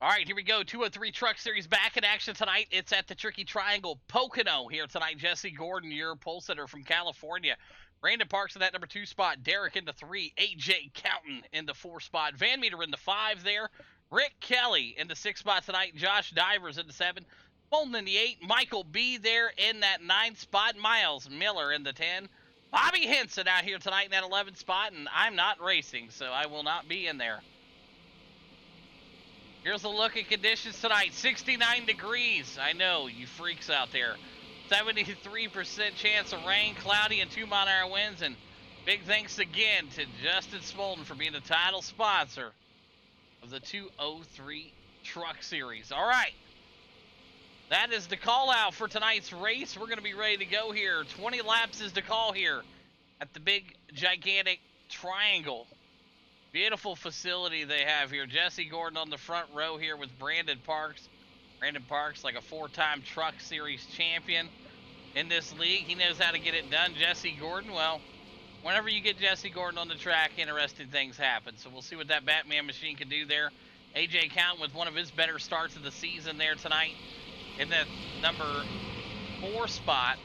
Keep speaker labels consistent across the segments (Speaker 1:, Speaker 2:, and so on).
Speaker 1: All right, here we go. 203 Truck Series back in action tonight. It's at the Tricky Triangle Pocono here tonight. Jesse Gordon, your pole sitter from California. Brandon Parks in that number 2 spot. Derek in the 3. AJ Counting in the 4 spot. Van Meter in the 5 there. Rick Kelly in the 6 spot tonight. Josh Divers in the 7. Bolton in the 8. Michael B there in that 9 spot. Miles Miller in the 10. Bobby Henson out here tonight in that 11 spot. And I'm not racing, so I will not be in there. Here's a look at conditions tonight. 69 degrees. I know, you freaks out there. 73% chance of rain, cloudy, and 2-mile-an-hour winds. And big thanks again to Justin Smolden for being the title sponsor of the 203 Truck Series. All right. That is the call out for tonight's race. We're going to be ready to go here. 20 laps is the call here at the big, gigantic triangle. Beautiful facility they have here. Jesse Gordon on the front row here with Brandon Parks. Brandon Parks, like a 4-time Truck Series champion in this league. He knows how to get it done. Jesse Gordon, well, whenever you get Jesse Gordon on the track, interesting things happen. So we'll see what that Batman machine can do there. AJ Counting with one of his better starts of the season there tonight in that number 4 spot.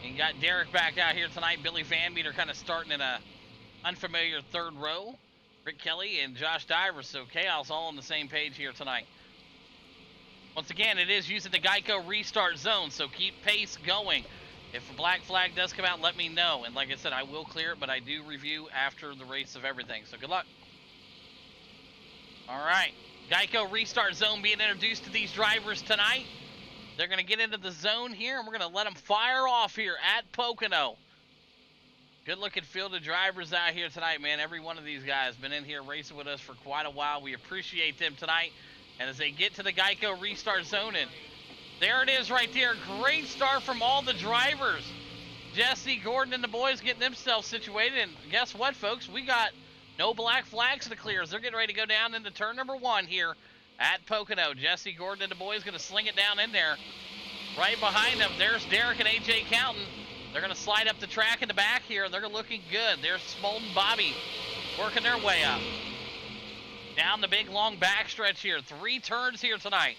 Speaker 1: And you got Derek back out here tonight. Billy Van Meter kind of starting in a unfamiliar 3rd row. Rick Kelly and Josh Divers, so Chaos all on the same page here tonight. Once again, it is using the Geico restart zone, so keep pace going. If a black flag does come out, let me know. And like I said, I will clear it, but I do review after the race of everything, so good luck. All right, Geico restart zone being introduced to these drivers tonight. They're going to get into the zone here, and we're going to let them fire off here at Pocono. Good-looking field of drivers out here tonight, man. Every one of these guys been in here racing with us for quite a while. We appreciate them tonight. And as they get to the Geico restart zone, and there it is right there. Great start from all the drivers. Jesse Gordon and the boys getting themselves situated. And guess what, folks? We got no black flags to clear as they're getting ready to go down into turn number 1 here at Pocono. Jesse Gordon and the boys going to sling it down in there. Right behind them, there's Derek and AJ Counting. They're going to slide up the track in the back here. They're looking good. There's Smolden Bobby working their way up. Down the big, long backstretch here. 3 turns here tonight.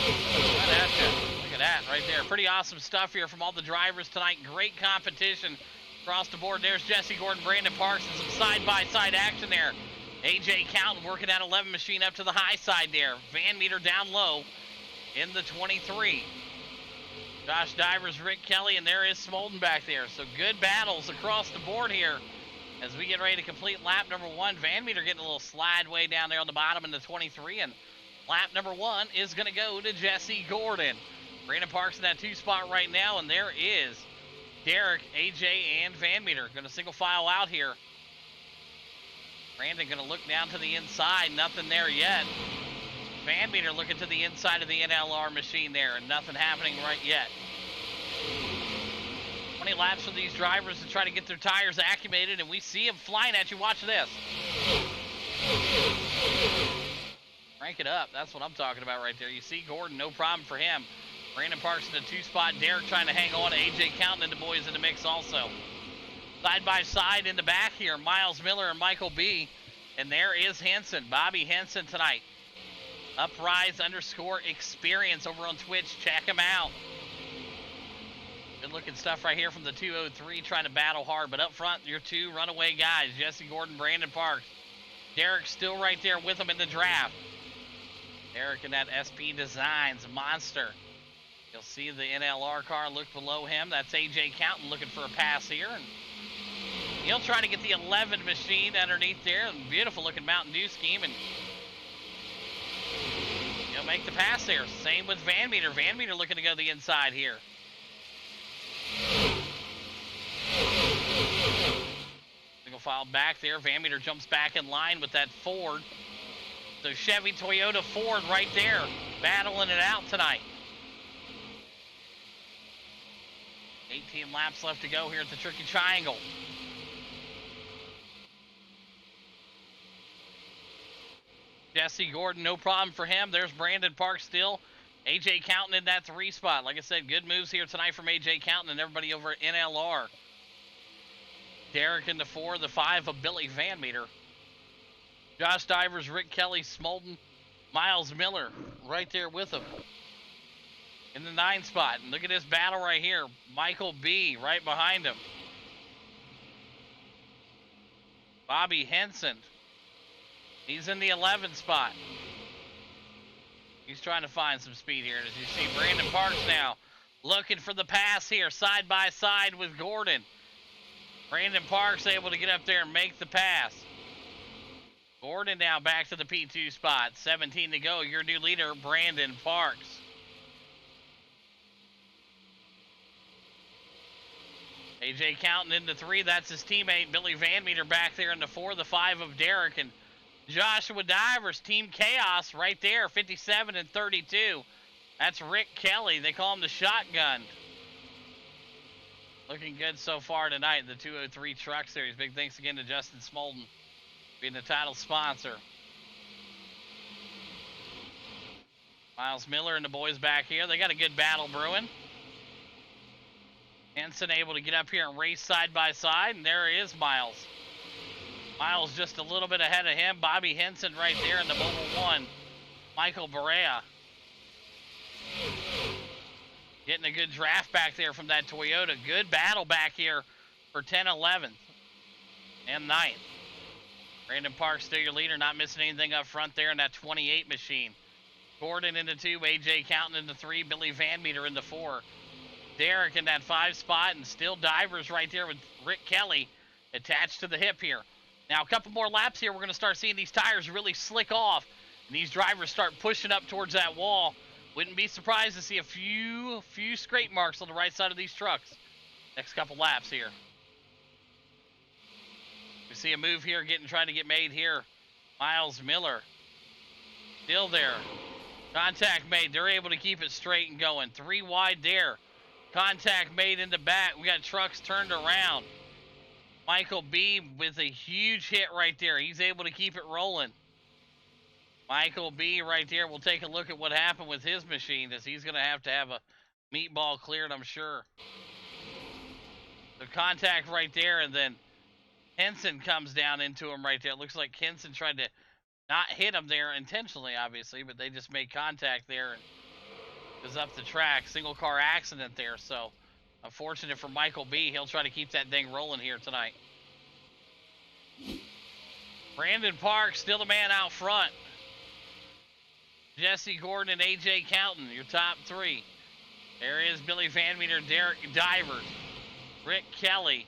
Speaker 1: Look at that right there. Pretty awesome stuff here from all the drivers tonight. Great competition across the board. There's Jesse Gordon, Brandon Parks, and some side-by-side action there. AJ Counting working that 11 machine up to the high side there. Van Meter down low in the 23. Josh Divers, Rick Kelly, and there is Smolden back there. So good battles across the board here as we get ready to complete lap number 1. Van Meter getting a little slide way down there on the bottom in the 23. And lap number 1 is going to go to Jesse Gordon. Brandon Parks in that 2 spot right now. And there is Derek, AJ, and Van Meter going to single file out here. Brandon going to look down to the inside. Nothing there yet. Van Meter looking to the inside of the NLR machine there, and nothing happening right yet. 20 laps for these drivers to try to get their tires acclimated, and we see them flying at you. Watch this. Crank it up. That's what I'm talking about right there. You see Gordon, no problem for him. Brandon Parks in the 2 spot. Derek trying to hang on. AJ Counting and the boys in the mix also. Side by side in the back here, Miles Miller and Michael B. And there is Henson, Bobby Henson tonight. Uprise_experience over on Twitch. Check him out. Good looking stuff right here from the 203, trying to battle hard. But up front, your 2 runaway guys, Jesse Gordon, Brandon Parks. Derek still right there with him in the draft. Derek in that SP Designs monster. You'll see the NLR car look below him. That's AJ Counting looking for a pass here. And he'll try to get the 11 machine underneath there. Beautiful looking Mountain Dew scheme. And he'll make the pass there. Same with Van Meter. Van Meter looking to go the inside here. Single file back there. Van Meter jumps back in line with that Ford. So Chevy, Toyota, Ford right there. Battling it out tonight. 18 laps left to go here at the Tricky Triangle. Jesse Gordon, no problem for him. There's Brandon Parks still. AJ Counting in that 3 spot. Like I said, good moves here tonight from AJ Counting and everybody over at NLR. Derek in the 4, the 5 of Billy Van Meter. Josh Divers, Rick Kelly, Smolden, Miles Miller right there with him in the 9 spot. And look at this battle right here. Michael B right behind him. Bobby Henson. He's in the 11 spot. He's trying to find some speed here. As you see, Brandon Parks now looking for the pass here, side by side with Gordon. Brandon Parks able to get up there and make the pass. Gordon now back to the P2 spot. 17 to go. Your new leader, Brandon Parks. AJ counting into 3. That's his teammate, Billy Van Meter, back there in the 4. The 5 of Derek. And Joshua Divers, Team Chaos, right there, 57 and 32. That's Rick Kelly. They call him the shotgun. Looking good so far tonight. The 203 Truck Series. Big thanks again to Justin Smolden being the title sponsor. Miles Miller and the boys back here. They got a good battle brewing. Henson able to get up here and race side by side, and there is Miles. Miles just a little bit ahead of him. Bobby Henson right there in the Mobile 1. Michael Barea. Getting a good draft back there from that Toyota. Good battle back here for 10, 11th, and 9th. Brandon Parks still your leader, not missing anything up front there in that 28 machine. Gordon into 2, AJ counting into 3, Billy Van Meter into 4. Derek in that 5 spot, and still Divers right there with Rick Kelly attached to the hip here. Now a couple more laps here, we're going to start seeing these tires really slick off, and these drivers start pushing up towards that wall. Wouldn't be surprised to see a few scrape marks on the right side of these trucks next couple laps here. We see a move here trying to get made here. Miles Miller still there. Contact made. They're able to keep it straight and going. 3 wide there. Contact made in the back. We got trucks turned around. Michael B with a huge hit right there. He's able to keep it rolling. Michael B right there. We'll take a look at what happened with his machine, as he's going to have a meatball cleared, I'm sure. The contact right there, and then Henson comes down into him right there. It looks like Henson tried to not hit him there intentionally, obviously, but they just made contact there and was up the track. Single car accident there, so unfortunate for Michael B. He'll try to keep that thing rolling here tonight. Brandon Parks still the man out front. Jesse Gordon and AJ Counton, your top 3. There is Billy Van Meter, Derek Divers, Rick Kelly,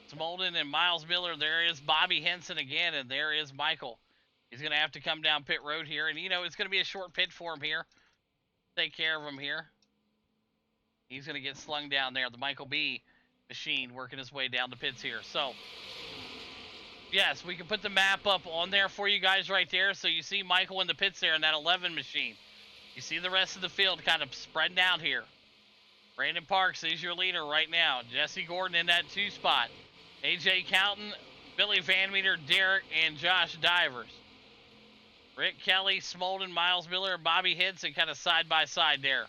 Speaker 1: Smolden, and Miles Miller. There is Bobby Henson again, and there is Michael. He's going to have to come down pit road here, and you know it's going to be a short pit for him here. Take care of him here. He's going to get slung down there. The Michael B machine working his way down the pits here. So, yes, we can put the map up on there for you guys right there. So you see Michael in the pits there in that 11 machine. You see the rest of the field kind of spreading out here. Brandon Parks is your leader right now. Jesse Gordon in that 2 spot. AJ Counton, Billy Van Meter, Derek, and Josh Divers. Rick Kelly, Smolden, Miles Miller, and Bobby Henson kind of side by side there.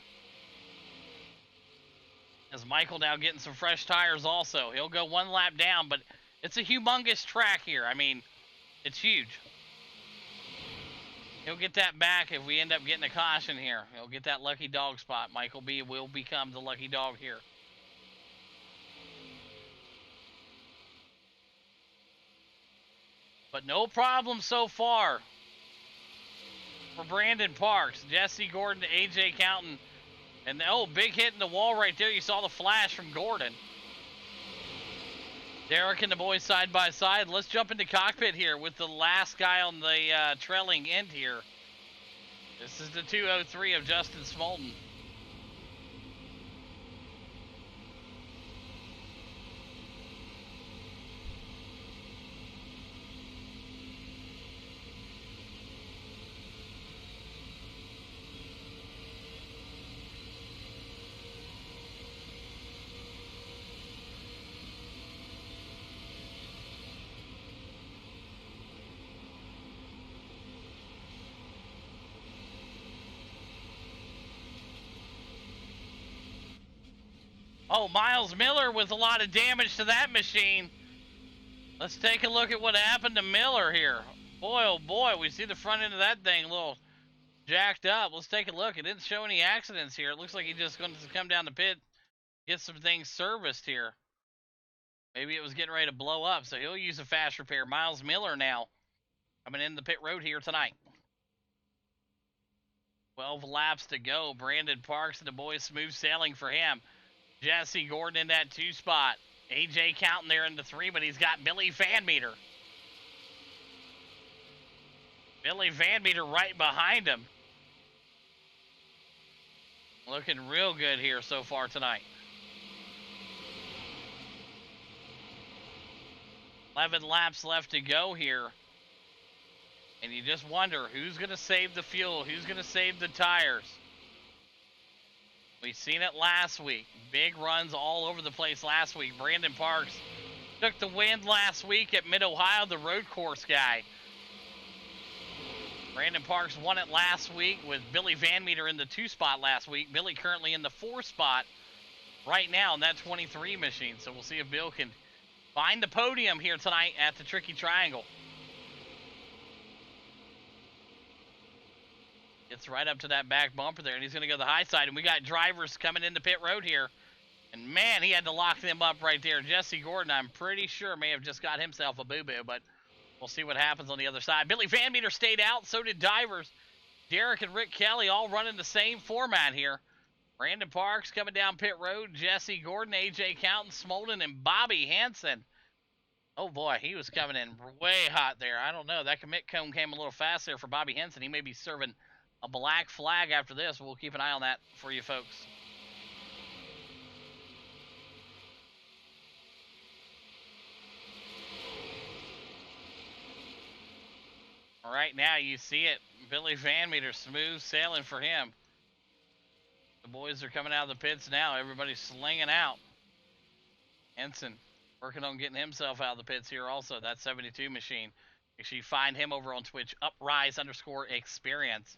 Speaker 1: As Michael now getting some fresh tires also. He'll go 1 lap down, but it's a humongous track here. I mean, it's huge. He'll get that back if we end up getting a caution here. He'll get that lucky dog spot. Michael B will become the lucky dog here. But no problem so far for Brandon Parks, Jesse Gordon, AJ Counton, and big hit in the wall right there. You saw the flash from Gordon. Derek and the boys side by side. Let's jump into cockpit here with the last guy on the trailing end here. This is the 203 of Justin Smolden. Oh, Miles Miller with a lot of damage to that machine. Let's take a look at what happened to Miller here. Boy, oh boy, we see the front end of that thing, a little jacked up. Let's take a look. It didn't show any accidents here. It looks like he's just going to come down the pit, get some things serviced here. Maybe it was getting ready to blow up, so he'll use a fast repair. Miles Miller now coming in the pit road here tonight. 12 laps to go. Brandon Parks and the boys smooth sailing for him. Jesse Gordon in that 2 spot. AJ counting there in the 3, but he's got Billy Van Meter. Billy Van Meter right behind him. Looking real good here so far tonight. 11 laps left to go here. And you just wonder who's going to save the fuel, who's going to save the tires. We've seen it last week. Big runs all over the place last week. Brandon Parks took the win last week at Mid-Ohio, the road course guy. Brandon Parks won it last week with Billy Van Meter in the 2 spot last week. Billy currently in the 4 spot right now in that 23 machine. So we'll see if Bill can find the podium here tonight at the Tricky Triangle. Gets right up to that back bumper there, and he's going to go the high side. And we got drivers coming into pit road here. And, man, he had to lock them up right there. Jesse Gordon, I'm pretty sure, may have just got himself a boo-boo, but we'll see what happens on the other side. Billy Van Meter stayed out. So did Divers. Derek and Rick Kelly all running the same format here. Brandon Parks coming down pit road. Jesse Gordon, A.J. Counton, Smolden, and Bobby Hansen. Oh, boy, he was coming in way hot there. I don't know. That commit cone came a little fast there for Bobby Hansen. He may be serving a black flag after this. We'll keep an eye on that for you folks. All right, now you see it. Billy Van Meter, smooth sailing for him. The boys are coming out of the pits now. Everybody's slinging out. Henson working on getting himself out of the pits here also. That 72 machine. Make sure you find him over on Twitch. Uprise_experience.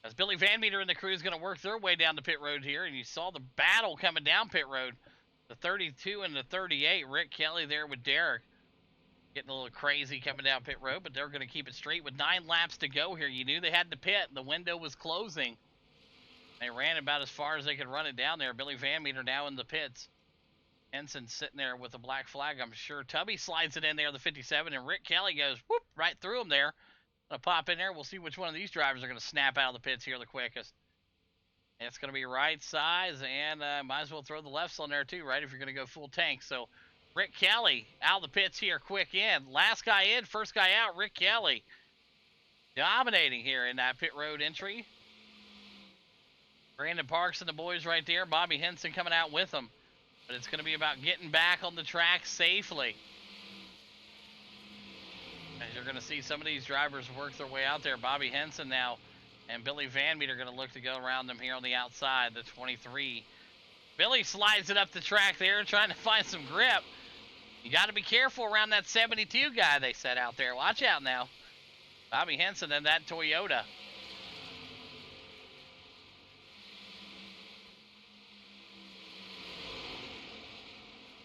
Speaker 1: As Billy Van Meter and the crew is going to work their way down the pit road here. And you saw the battle coming down pit road. The 32 and the 38. Rick Kelly there with Derek. Getting a little crazy coming down pit road. But they're going to keep it straight with 9 laps to go here. You knew they had to pit. The window was closing. They ran about as far as they could run it down there. Billy Van Meter now in the pits. Henson sitting there with a black flag, I'm sure. Tubby slides it in there, the 57. And Rick Kelly goes, whoop, right through him there. Gonna pop in there. We'll see which one of these drivers are gonna snap out of the pits here the quickest. It's gonna be right size, and might as well throw the lefts on there too, right? If you're gonna go full tank. So Rick Kelly out of the pits here, quick in. Last guy in, first guy out. Rick Kelly dominating here in that pit road entry. Brandon Parks and the boys right there. Bobby Henson coming out with them, but it's gonna be about getting back on the track safely. As you're going to see some of these drivers work their way out there. Bobby Henson now and Billy Van Meter are going to look to go around them here on the outside, the 23. Billy slides it up the track there, trying to find some grip. You got to be careful around that 72 guy they set out there. Watch out now. Bobby Henson and that Toyota.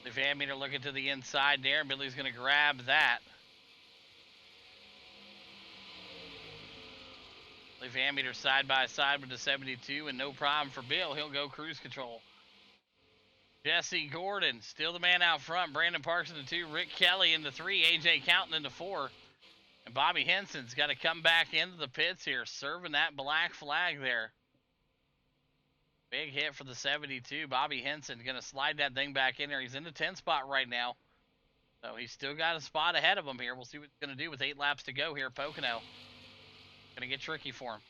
Speaker 1: The Van Meter looking to the inside there. Billy's going to grab that. Van Meter side by side with the 72, and no problem for Bill. He'll go cruise control. Jesse Gordon still the man out front. Brandon Parks in the 2, Rick Kelly in the 3, AJ Counton in the 4, and Bobby Henson's got to come back into the pits here, serving that black flag there. Big hit for the 72. Bobby Henson going to slide that thing back in there. He's in the 10 spot right now, so he's still got a spot ahead of him here. We'll see what he's going to do with 8 laps to go here at Pocono. Gonna get tricky for him.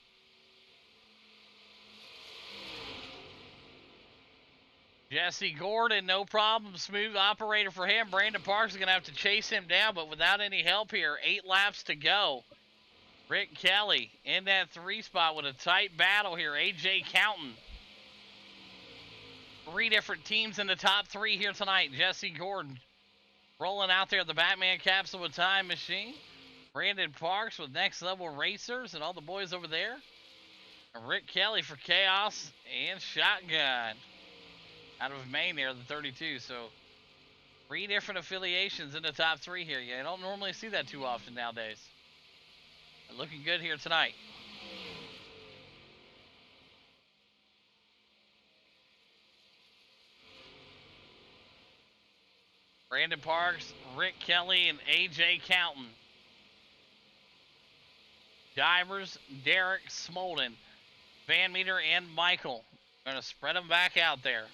Speaker 1: Jesse Gordon, no problem. Smooth operator for him. Brandon Parks is gonna have to chase him down, but without any help here. 8 laps to go. Rick Kelly in that 3 spot with a tight battle here. AJ Counton. 3 different teams in the top 3 here tonight. Jesse Gordon rolling out there the Batman capsule with time machine. Brandon Parks with Next Level Racers and all the boys over there. And Rick Kelly for Chaos and Shotgun. Out of Maine there, the 32. So 3 different affiliations in the top 3 here. You don't normally see that too often nowadays. Looking good here tonight. Brandon Parks, Rick Kelly, and AJ Counton. Divers, Derek, Smolden, Van Meter, and Michael. We're going to spread them back out there.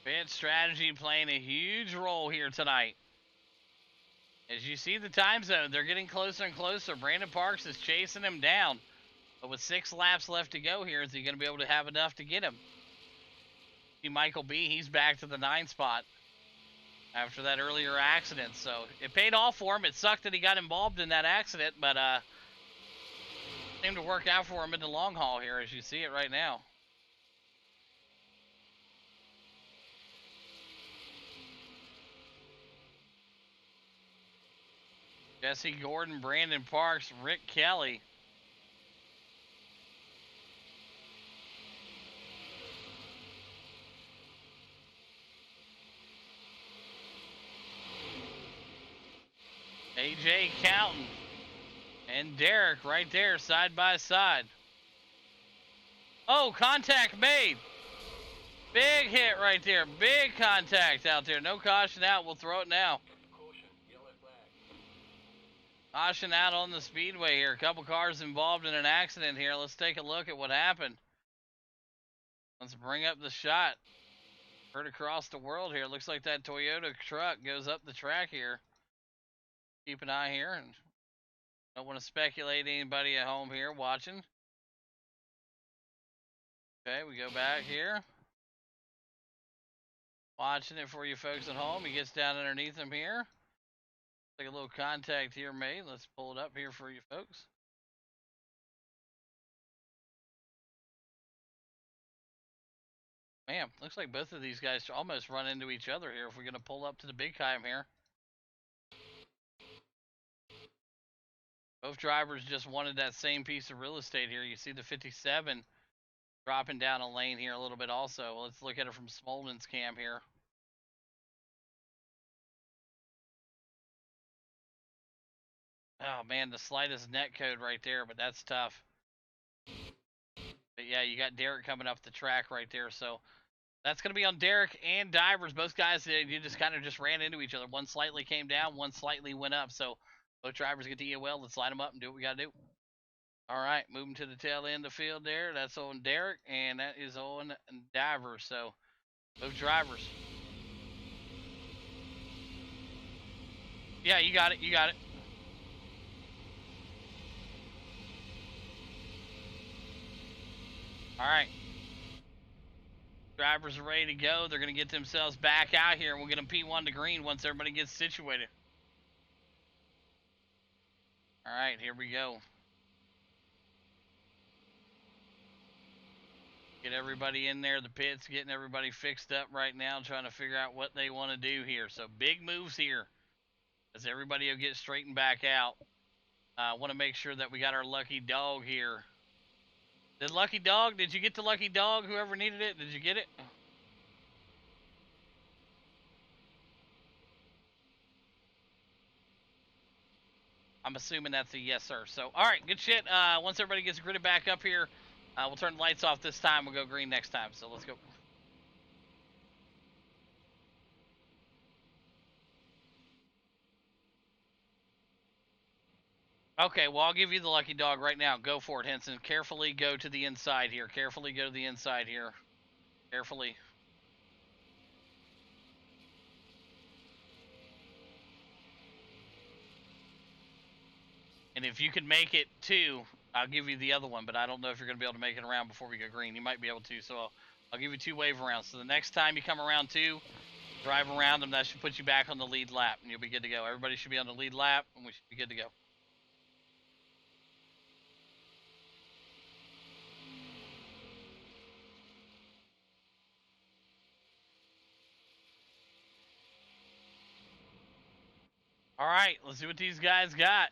Speaker 1: Pit strategy playing a huge role here tonight. As you see the time zone, they're getting closer and closer. Brandon Parks is chasing him down. But with 6 laps left to go here, is he going to be able to have enough to get him? See Michael B, he's back to the 9 spot after that earlier accident. So it paid off for him. It sucked that he got involved in that accident, but seemed to work out for him in the long haul here, as you see it right now. Jesse Gordon, Brandon Parks, Rick Kelly. AJ Counton and Derek right there side by side. Oh, contact made. Big hit right there. Big contact out there. No caution out. We'll throw it now. Caution out on the speedway here. A couple cars involved in an accident here. Let's take a look at what happened. Let's bring up the shot. Heard across the world here. Looks like that Toyota truck goes up the track here. Keep an eye here, and don't want to speculate anybody at home here watching. Okay, we go back here. Watching it for you folks at home. He gets down underneath him here. Like a little contact here made. Let's pull it up here for you folks. Man, looks like both of these guys almost run into each other here if we're going to pull up to the big time here. Both drivers just wanted that same piece of real estate here. You see the 57 dropping down a lane here a little bit also. Let's look at it from Smolden's cam here. Oh man, the slightest net code right there, but that's tough. But yeah, you got Derek coming up the track right there, so that's going to be on Derek and Divers. Both guys, you just kind of just ran into each other. One slightly came down, one slightly went up, so both drivers get the EOL. Let's line them up and do what we got to do. All right, moving to the tail end of the field there. That's on Derek, and that is on Divers. So, both drivers. Yeah, you got it. You got it. All right. Drivers are ready to go. They're going to get themselves back out here, and we'll get them P1 to green once everybody gets situated. All right, here we go. Get everybody in there, the pits, getting everybody fixed up right now, trying to figure out what they want to do here. So big moves here as everybody will get straightened back out. I want to make sure that we got our lucky dog here. Did you get the lucky dog? Whoever needed it, did you get it? I'm assuming that's a yes, sir. So, all right, good shit. Once everybody gets gridded back up here, we'll turn the lights off this time. We'll go green next time. So let's go. Okay, well, I'll give you the lucky dog right now. Go for it, Henson. Carefully go to the inside here. Carefully go to the inside here. Carefully. And if you can make it 2, I'll give you the other one, but I don't know if you're going to be able to make it around before we go green. You might be able to, so I'll give you 2 wave arounds. So the next time you come around 2, drive around them. That should put you back on the lead lap, and you'll be good to go. Everybody should be on the lead lap, and we should be good to go. All right, let's see what these guys got.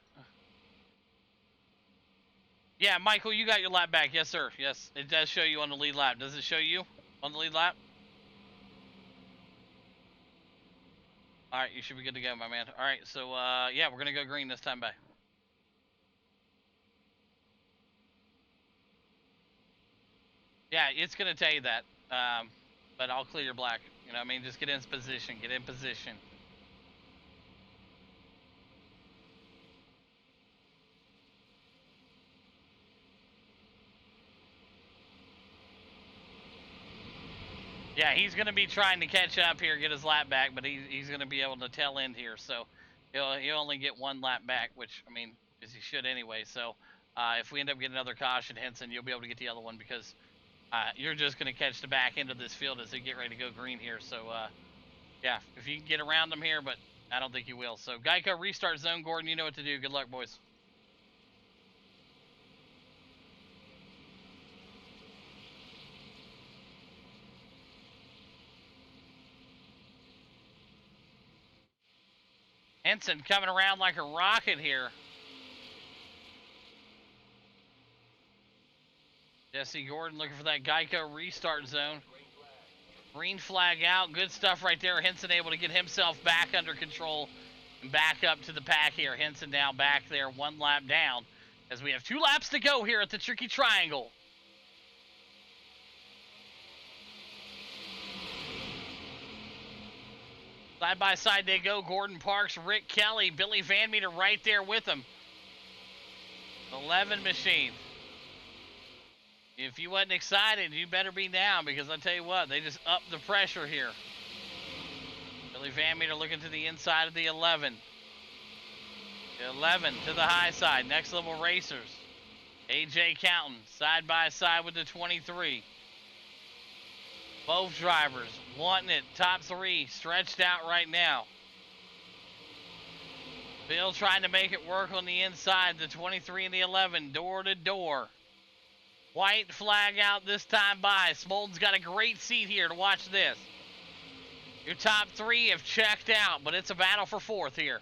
Speaker 1: Yeah, Michael, you got your lap back. Yes, sir. Yes, it does show you on the lead lap. Does it show you on the lead lap? All right, you should be good to go, my man. All right, so, yeah, we're going to go green this time. Bye. Yeah, it's going to tell you that. But I'll clear your black. You know what I mean? Just get in position. Get in position. Yeah, he's going to be trying to catch up here, get his lap back, but he's going to be able to tail end here. So he'll only get one lap back, which, I mean, as he should anyway. So if we end up getting another caution, Henson, you'll be able to get the other one because you're just going to catch the back end of this field as they get ready to go green here. So, yeah, if you can get around them here, but I don't think you will. So, Geico restart zone, Gordon, you know what to do. Good luck, boys. Henson coming around like a rocket here. Jesse Gordon looking for that Geico restart zone. Green flag out. Good stuff right there. Henson able to get himself back under control and back up to the pack here. Henson now back there, one lap down as we have 2 laps to go here at the Tricky Triangle. Side by side they go. Gordon Parks, Rick Kelly, Billy Van Meter right there with him. 11 machines. If you wasn't excited, you better be now because I tell you what, they just upped the pressure here. Billy Van Meter looking to the inside of the 11. The 11 to the high side. Next level racers. AJ Counting side by side with the 23. Both drivers wanting it. Top 3 stretched out right now. Bill trying to make it work on the inside. The 23 and the 11 door to door. White flag out this time by. Smolden's got a great seat here to watch this. Your top 3 have checked out, but it's a battle for 4th here.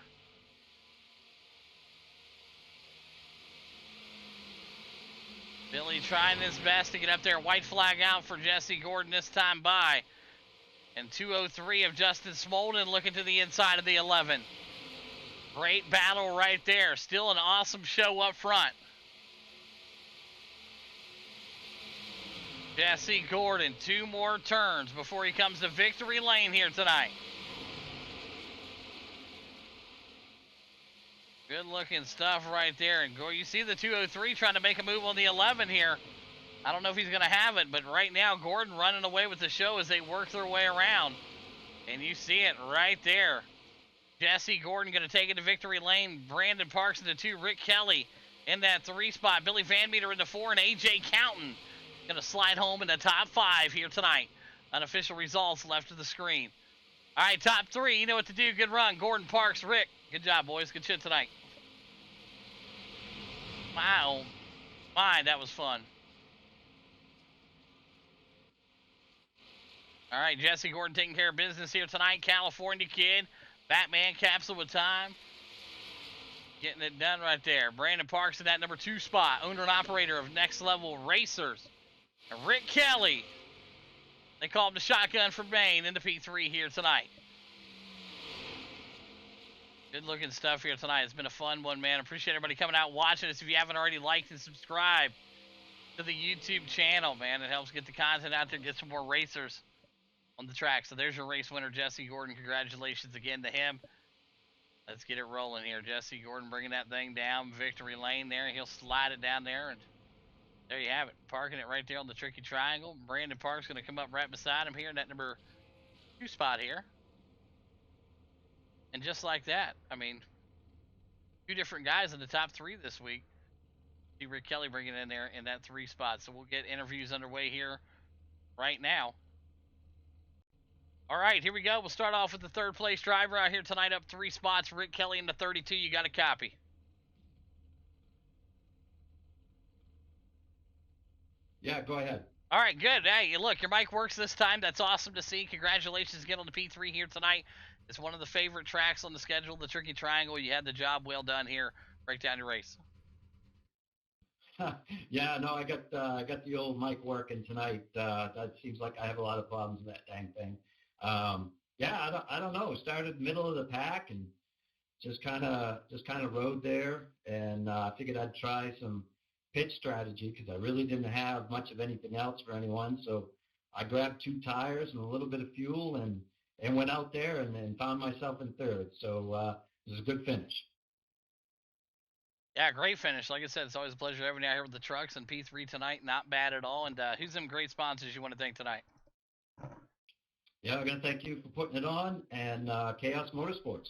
Speaker 1: Billy trying his best to get up there. White flag out for Jesse Gordon this time by. And 203 of Justin Smolden looking to the inside of the 11. Great battle right there. Still an awesome show up front. Jesse Gordon, 2 more turns before he comes to victory lane here tonight. Good looking stuff right there. And you see the 203 trying to make a move on the 11 here. I don't know if he's going to have it, but right now Gordon running away with the show as they work their way around. And you see it right there. Jesse Gordon going to take it to victory lane. Brandon Parks in the 2. Rick Kelly in that 3 spot. Billy Van Meter in the 4. And AJ Counting going to slide home in the top 5 here tonight. Unofficial results left of the screen. All right, top 3. You know what to do. Good run. Gordon Parks, Rick. Good job, boys. Good shit tonight. Wow. My, that was fun. All right, Jesse Gordon taking care of business here tonight. California kid. Batman capsule with time. Getting it done right there. Brandon Parks in that number 2 spot. Owner and operator of Next Level Racers. And Rick Kelly. They call him the shotgun for Maine in the P3 here tonight. Good looking stuff here tonight. It's been a fun one, man. Appreciate everybody coming out watching us. If you haven't already, liked and subscribed to the YouTube channel, man. It helps get the content out there, get some more racers on the track. So there's your race winner, Jesse Gordon. Congratulations again to him. Let's get it rolling here. Jesse Gordon bringing that thing down victory lane there. He'll slide it down there, and there you have it. Parking it right there on the Tricky Triangle. Brandon Parks going to come up right beside him here in that number 2 spot here. And just like that, I mean, 2 different guys in the top 3 this week. See Rick Kelly bringing it in there in that 3 spot. So we'll get interviews underway here right now. All right, here we go. We'll start off with the 3rd place driver out here tonight, up 3 spots. Rick Kelly in the 32. You got a copy.
Speaker 2: Yeah, go ahead.
Speaker 1: All right, good. Hey, look, your mic works this time. That's awesome to see. Congratulations again on the P3 here tonight. It's one of the favorite tracks on the schedule, the Tricky Triangle. You had the job well done here. Break down your race.
Speaker 2: Yeah, no, I got the old mic working tonight. That seems like I have a lot of problems with that dang thing. Yeah, I don't know. Started middle of the pack and just kind of rode there, and figured I'd try some pit strategy because I really didn't have much of anything else for anyone. So I grabbed 2 tires and a little bit of fuel and went out there and found myself in third. So it was a good finish.
Speaker 1: Yeah, great finish. Like I said, it's always a pleasure having you out here with the trucks and P3 tonight. Not bad at all. And who's some great sponsors you want to thank tonight?
Speaker 2: Yeah, I'm going to thank you for putting it on and Chaos Motorsports.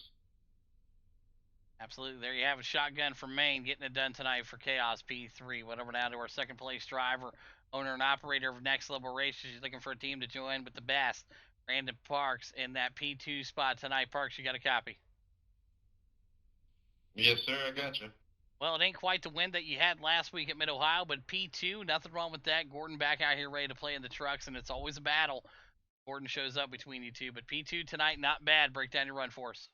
Speaker 1: Absolutely. There you have it. Shotgun from Maine getting it done tonight for Chaos P3. Whatever now to our second place driver, owner and operator of Next Level Races. She's looking for a team to join with the best. Brandon Parks in that P2 spot tonight. Parks, you got a copy?
Speaker 3: Yes, sir. I got you.
Speaker 1: Well, it ain't quite the win that you had last week at Mid-Ohio, but P2, nothing wrong with that. Gordon back out here ready to play in the trucks, and it's always a battle. Gordon shows up between you two, but P2 tonight, not bad. Break down your run for us.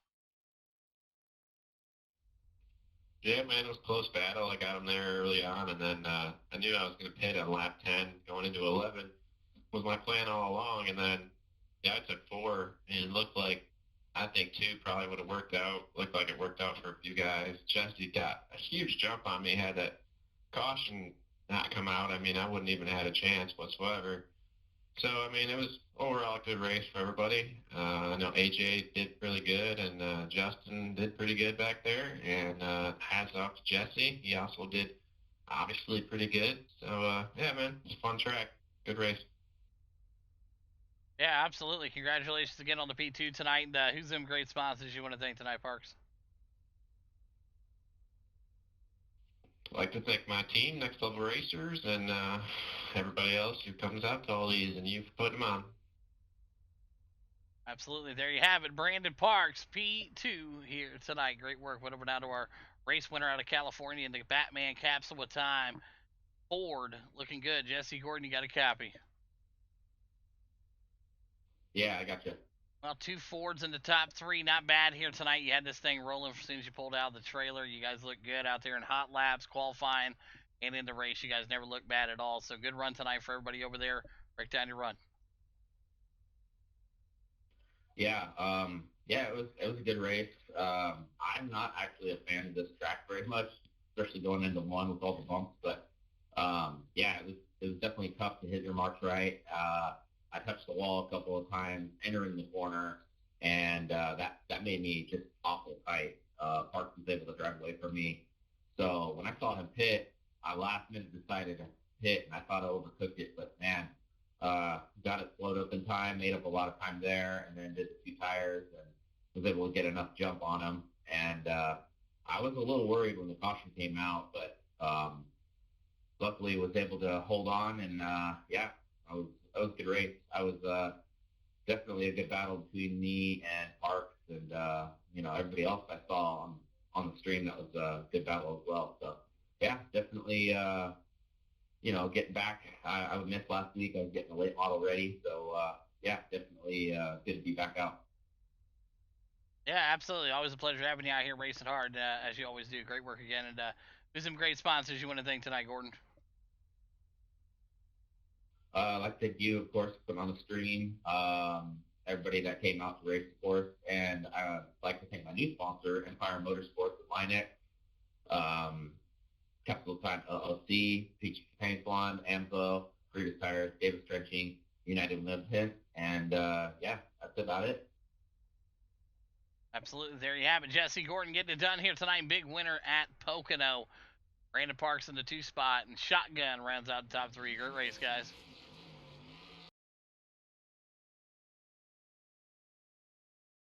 Speaker 3: Yeah, man, it was a close battle. I got him there early on, and then I knew I was going to pit on lap 10 going into 11 was my plan all along. And then, yeah, I took 4, and it looked like I think 2 probably would have worked out. Looked like it worked out for a few guys. Jesse got a huge jump on me. Had that caution not come out, I mean, I wouldn't even had a chance whatsoever. So, I mean, it was overall a good race for everybody. I know AJ did really good, and Justin did pretty good back there. And hats off to Jesse. He also did obviously pretty good. So, yeah, man, it's a fun track. Good race.
Speaker 1: Yeah, absolutely. Congratulations again on the P2 tonight. And who's them great sponsors you want to thank tonight, Parks?
Speaker 3: I'd like to thank my team, Next Level Racers, and everybody else who comes out to all these, and you for putting them on.
Speaker 1: Absolutely. There you have it. Brandon Parks, P2 here tonight. Great work. Went over now to our race winner out of California in the Batman capsule with time. Ford looking good. Jesse Gordon, you got a copy?
Speaker 2: Yeah, I got you.
Speaker 1: Well, 2 Fords in the top 3. Not bad here tonight. You had this thing rolling as soon as you pulled out of the trailer. You guys look good out there in hot laps, qualifying, and in the race. You guys never look bad at all. So good run tonight for everybody over there. Break down your run.
Speaker 4: Yeah, yeah, it was a good race. I'm not actually a fan of this track very much, especially going into one with all the bumps. But yeah, it was definitely tough to hit your marks right. I touched the wall a couple of times entering the corner, and that made me just awful tight. Parks was able to drive away from me. So when I saw him pit, I last minute decided to pit, and I thought I overcooked it. But man, got it slowed up in time, made up a lot of time there, and then did the 2 tires and was able to get enough jump on him. And I was a little worried when the caution came out, but luckily was able to hold on. And yeah, that was a good race. I was definitely a good battle between me and Parks and everybody else I saw on the stream. That was a good battle as well. So yeah, definitely. Getting back, I missed last week. I was getting a late model ready. So, yeah, definitely good to be back out.
Speaker 1: Yeah, absolutely. Always a pleasure having you out here racing hard, as you always do. Great work again. And who's some great sponsors you want to thank tonight, Gordon?
Speaker 4: I'd like to thank you, of course, for putting on the stream, everybody that came out to race, of course. And I'd like to thank my new sponsor, Empire Motorsports with Linex, Capital Time LLC, Peachy Paint Salon, AMSO, Previous Tires, Davis Stretching, United Lubricants, and yeah, that's about it.
Speaker 1: Absolutely. There you have it. Jesse Gordon getting it done here tonight. Big winner at Pocono. Brandon Parks in the 2 spot, and Shotgun rounds out the top 3. Great race, guys.